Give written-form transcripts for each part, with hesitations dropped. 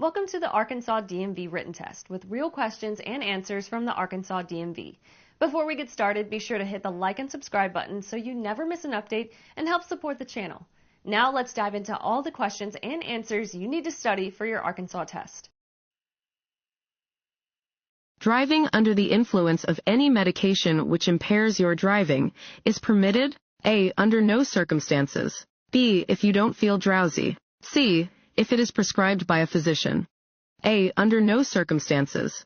Welcome to the Arkansas DMV Written Test with real questions and answers from the Arkansas DMV. Before we get started, be sure to hit the like and subscribe button so you never miss an update and help support the channel. Now let's dive into all the questions and answers you need to study for your Arkansas test. Driving under the influence of any medication which impairs your driving is permitted. A. Under no circumstances. B. If you don't feel drowsy. C. If it is prescribed by a physician. A. Under no circumstances.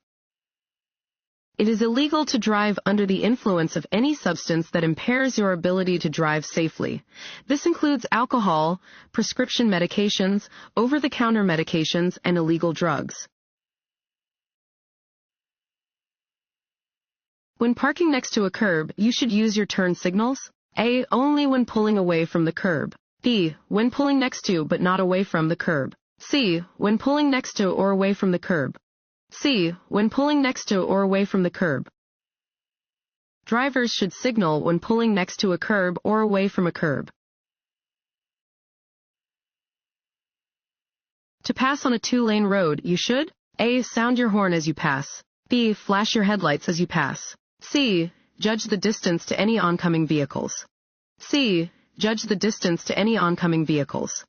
It is illegal to drive under the influence of any substance that impairs your ability to drive safely. This includes alcohol, prescription medications, over-the-counter medications, and illegal drugs. When parking next to a curb, you should use your turn signals. A. Only when pulling away from the curb. B. When pulling next to but not away from the curb. C. When pulling next to or away from the curb. C. When pulling next to or away from the curb. Drivers should signal when pulling next to a curb or away from a curb. To pass on a two-lane road, you should A. Sound your horn as you pass. B. Flash your headlights as you pass. C. Judge the distance to any oncoming vehicles. C. Judge the distance to any oncoming vehicles.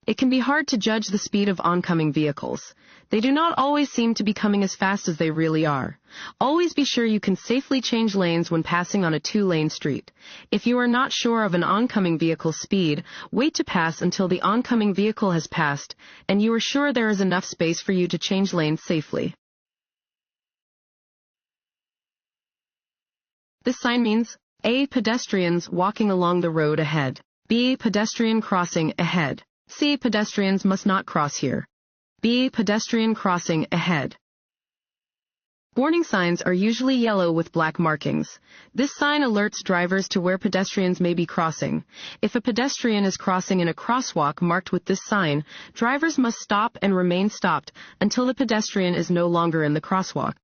It can be hard to judge the speed of oncoming vehicles. They do not always seem to be coming as fast as they really are. Always be sure you can safely change lanes when passing on a two-lane street. If you are not sure of an oncoming vehicle's speed, wait to pass until the oncoming vehicle has passed and you are sure there is enough space for you to change lanes safely. This sign means A. Pedestrians walking along the road ahead. B. Pedestrian crossing ahead. C. Pedestrians must not cross here. B. Pedestrian crossing ahead. Warning signs are usually yellow with black markings. This sign alerts drivers to where pedestrians may be crossing. If a pedestrian is crossing in a crosswalk marked with this sign, drivers must stop and remain stopped until the pedestrian is no longer in the crosswalk.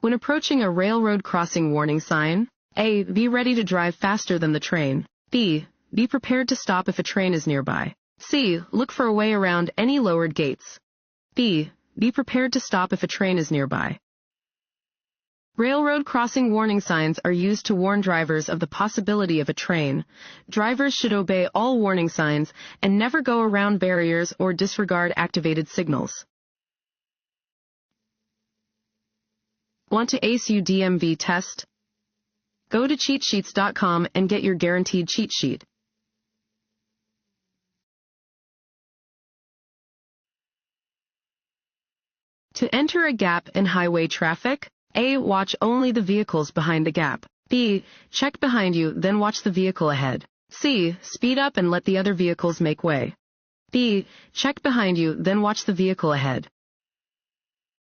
When approaching a railroad crossing warning sign, A. Be ready to drive faster than the train. B. Be prepared to stop if a train is nearby. C. Look for a way around any lowered gates. B. Be prepared to stop if a train is nearby. Railroad crossing warning signs are used to warn drivers of the possibility of a train. Drivers should obey all warning signs and never go around barriers or disregard activated signals. Want to ace your DMV test? Go to cheatsheets.com and get your guaranteed cheat sheet. To enter a gap in highway traffic, A. Watch only the vehicles behind the gap. B. Check behind you, then watch the vehicle ahead. C. Speed up and let the other vehicles make way. B. Check behind you, then watch the vehicle ahead.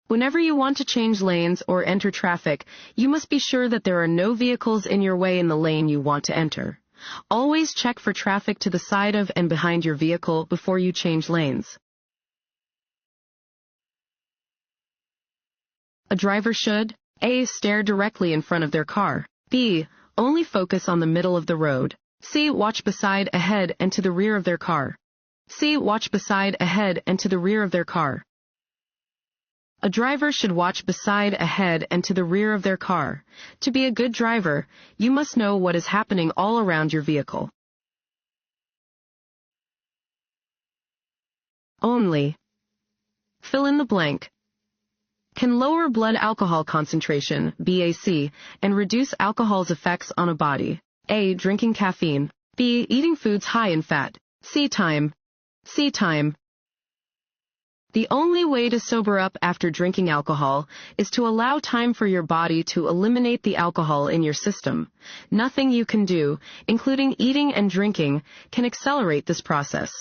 Whenever you want to change lanes or enter traffic, you must be sure that there are no vehicles in your way in the lane you want to enter. Always check for traffic to the side of and behind your vehicle before you change lanes. A driver should A. Stare directly in front of their car. B. Only focus on the middle of the road. C. Watch beside, ahead, and to the rear of their car. C. Watch beside, ahead, and to the rear of their car. A driver should watch beside, ahead, and to the rear of their car. To be a good driver, you must know what is happening all around your vehicle. Only. Fill in the blank. Can lower blood alcohol concentration, BAC, and reduce alcohol's effects on a body. A. Drinking caffeine. B. Eating foods high in fat. C. Time. C. Time. The only way to sober up after drinking alcohol is to allow time for your body to eliminate the alcohol in your system. Nothing you can do, including eating and drinking, can accelerate this process.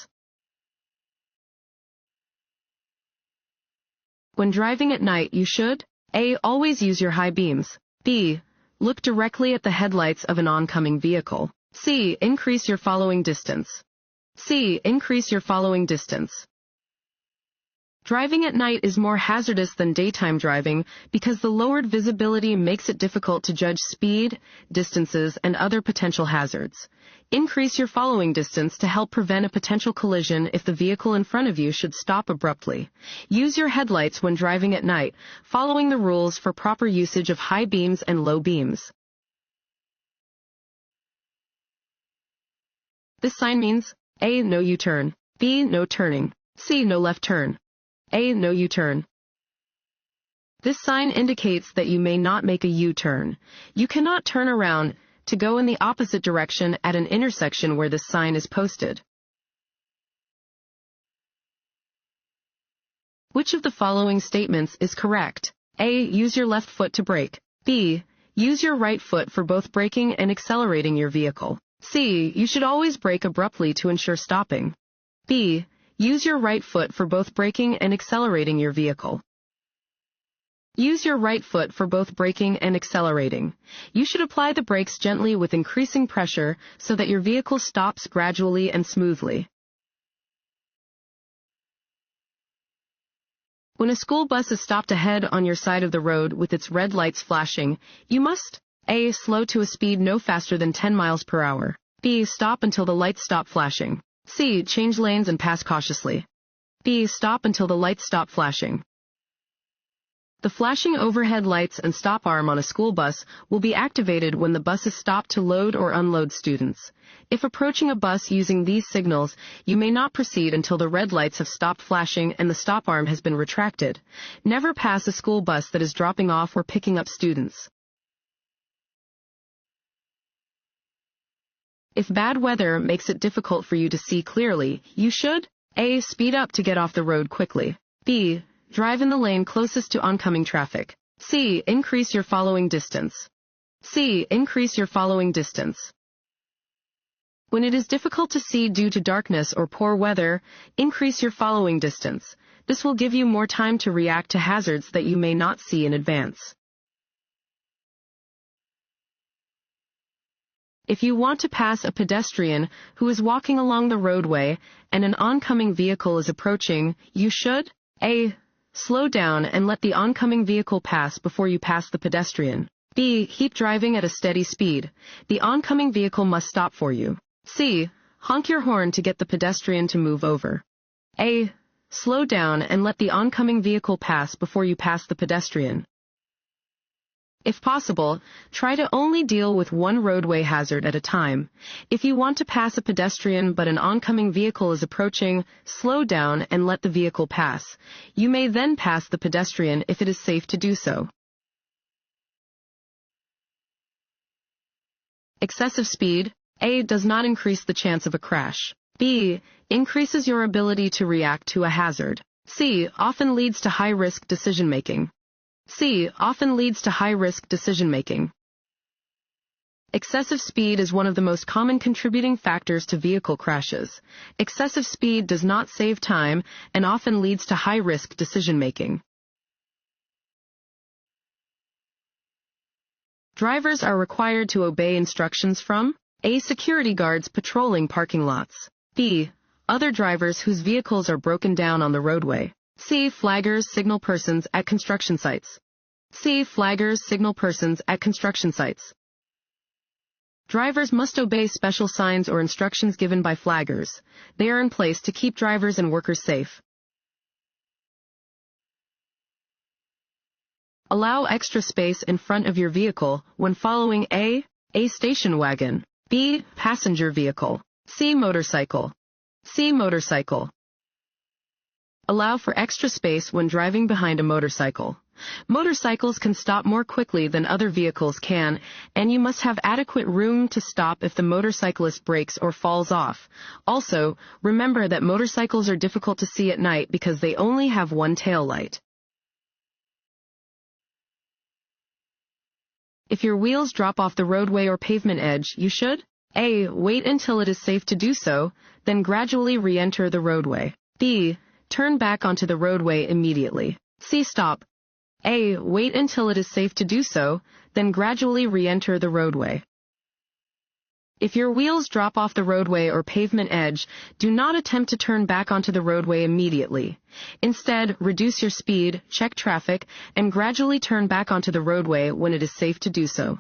When driving at night, you should A. Always use your high beams. B. Look directly at the headlights of an oncoming vehicle. C. Increase your following distance. C. Increase your following distance. Driving at night is more hazardous than daytime driving because the lowered visibility makes it difficult to judge speed, distances, and other potential hazards. Increase your following distance to help prevent a potential collision if the vehicle in front of you should stop abruptly. Use your headlights when driving at night, following the rules for proper usage of high beams and low beams. This sign means A. No U-turn, B. No turning, C. No left turn. A. No U-turn. This sign indicates that you may not make a U-turn. You cannot turn around to go in the opposite direction at an intersection where this sign is posted. Which of the following statements is correct? A. Use your left foot to brake. B. Use your right foot for both braking and accelerating your vehicle. C. You should always brake abruptly to ensure stopping. B. Use your right foot for both braking and accelerating your vehicle. Use your right foot for both braking and accelerating. You should apply the brakes gently with increasing pressure so that your vehicle stops gradually and smoothly. When a school bus is stopped ahead on your side of the road with its red lights flashing, you must A. Slow to a speed no faster than 10 miles per hour. B. Stop until the lights stop flashing. C. Change lanes and pass cautiously. B. Stop until the lights stop flashing. The flashing overhead lights and stop arm on a school bus will be activated when the bus is stopped to load or unload students. If approaching a bus using these signals, you may not proceed until the red lights have stopped flashing and the stop arm has been retracted. Never pass a school bus that is dropping off or picking up students. If bad weather makes it difficult for you to see clearly, you should A. Speed up to get off the road quickly. B. Drive in the lane closest to oncoming traffic. C. Increase your following distance. C. Increase your following distance. When it is difficult to see due to darkness or poor weather, increase your following distance. This will give you more time to react to hazards that you may not see in advance. If you want to pass a pedestrian who is walking along the roadway and an oncoming vehicle is approaching, you should A. Slow down and let the oncoming vehicle pass before you pass the pedestrian. B. Keep driving at a steady speed. The oncoming vehicle must stop for you. C. Honk your horn to get the pedestrian to move over. A. Slow down and let the oncoming vehicle pass before you pass the pedestrian. If possible, try to only deal with one roadway hazard at a time. If you want to pass a pedestrian but an oncoming vehicle is approaching, slow down and let the vehicle pass. You may then pass the pedestrian if it is safe to do so. Excessive speed, A. Does not increase the chance of a crash. B. Increases your ability to react to a hazard. C. Often leads to high-risk decision-making. C. Often leads to high-risk decision-making. Excessive speed is one of the most common contributing factors to vehicle crashes. Excessive speed does not save time and often leads to high-risk decision-making. Drivers are required to obey instructions from A. Security guards patrolling parking lots. B. Other drivers whose vehicles are broken down on the roadway. C. Flaggers, signal persons at construction sites. C. Flaggers, signal persons at construction sites. Drivers must obey special signs or instructions given by flaggers. They are in place to keep drivers and workers safe. Allow extra space in front of your vehicle when following A. Station wagon. B. Passenger vehicle. C. Motorcycle. C. Motorcycle. Allow for extra space when driving behind a motorcycle. Motorcycles can stop more quickly than other vehicles can, and you must have adequate room to stop if the motorcyclist brakes or falls off. Also, remember that motorcycles are difficult to see at night because they only have one tail light. If your wheels drop off the roadway or pavement edge, you should A. Wait until it is safe to do so, then gradually re-enter the roadway. B. Turn back onto the roadway immediately. C. Stop. A. Wait until it is safe to do so, then gradually re-enter the roadway. If your wheels drop off the roadway or pavement edge, do not attempt to turn back onto the roadway immediately. Instead, reduce your speed, check traffic, and gradually turn back onto the roadway when it is safe to do so.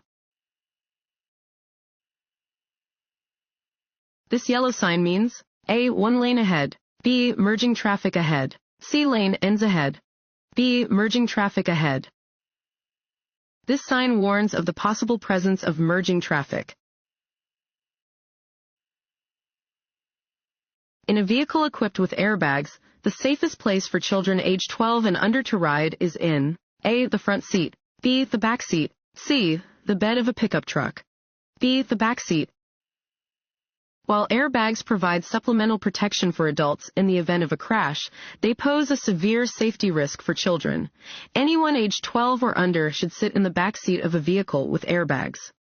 This yellow sign means A. 1 lane ahead. B. Merging traffic ahead. C. Lane ends ahead. B. Merging traffic ahead. This sign warns of the possible presence of merging traffic. In a vehicle equipped with airbags, the safest place for children age 12 and under to ride is in A. the front seat, B. the back seat, C. the bed of a pickup truck. B. the back seat. While airbags provide supplemental protection for adults in the event of a crash, they pose a severe safety risk for children. Anyone aged 12 or under should sit in the back seat of a vehicle with airbags.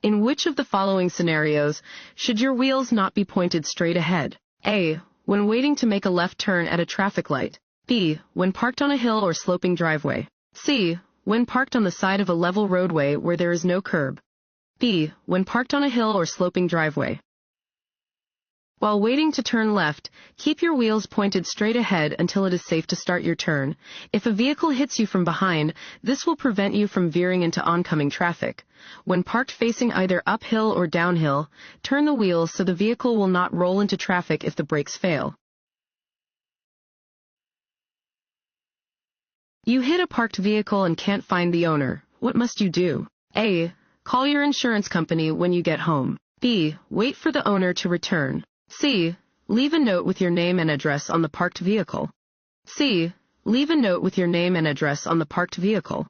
In which of the following scenarios should your wheels not be pointed straight ahead? A. When waiting to make a left turn at a traffic light. B. When parked on a hill or sloping driveway. C. When parked on the side of a level roadway where there is no curb. B. When parked on a hill or sloping driveway. While waiting to turn left, keep your wheels pointed straight ahead until it is safe to start your turn. If a vehicle hits you from behind, this will prevent you from veering into oncoming traffic. When parked facing either uphill or downhill, turn the wheels so the vehicle will not roll into traffic if the brakes fail. You hit a parked vehicle and can't find the owner. What must you do? A. Call your insurance company when you get home. B. Wait for the owner to return. C. Leave a note with your name and address on the parked vehicle. C. Leave a note with your name and address on the parked vehicle.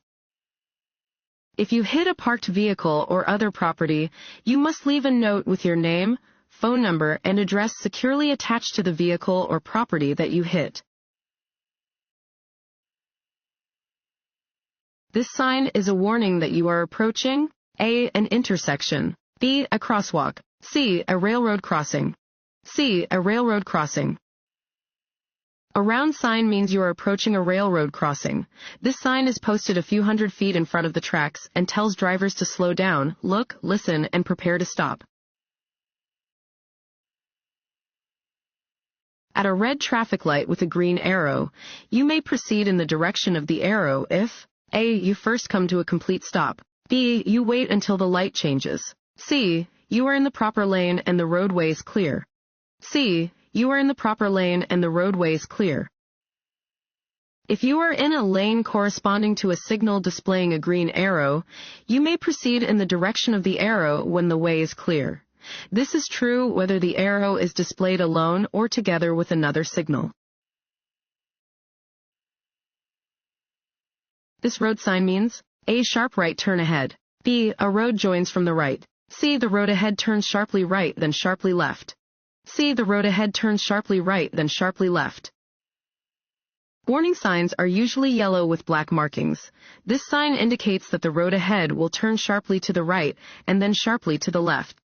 If you hit a parked vehicle or other property, you must leave a note with your name, phone number, and address securely attached to the vehicle or property that you hit. This sign is a warning that you are approaching A. An intersection. B. A crosswalk. C. A railroad crossing. C. A railroad crossing. A round sign means you are approaching a railroad crossing. This sign is posted a few hundred feet in front of the tracks and tells drivers to slow down, look, listen, and prepare to stop. At a red traffic light with a green arrow, you may proceed in the direction of the arrow if A. You first come to a complete stop. B. You wait until the light changes. C. You are in the proper lane and the roadway is clear. C. You are in the proper lane and the roadway is clear. If you are in a lane corresponding to a signal displaying a green arrow, you may proceed in the direction of the arrow when the way is clear. This is true whether the arrow is displayed alone or together with another signal. This road sign means A. Sharp right turn ahead. B. A road joins from the right. C. The road ahead turns sharply right, then sharply left. C. The road ahead turns sharply right, then sharply left. Warning signs are usually yellow with black markings. This sign indicates that the road ahead will turn sharply to the right and then sharply to the left.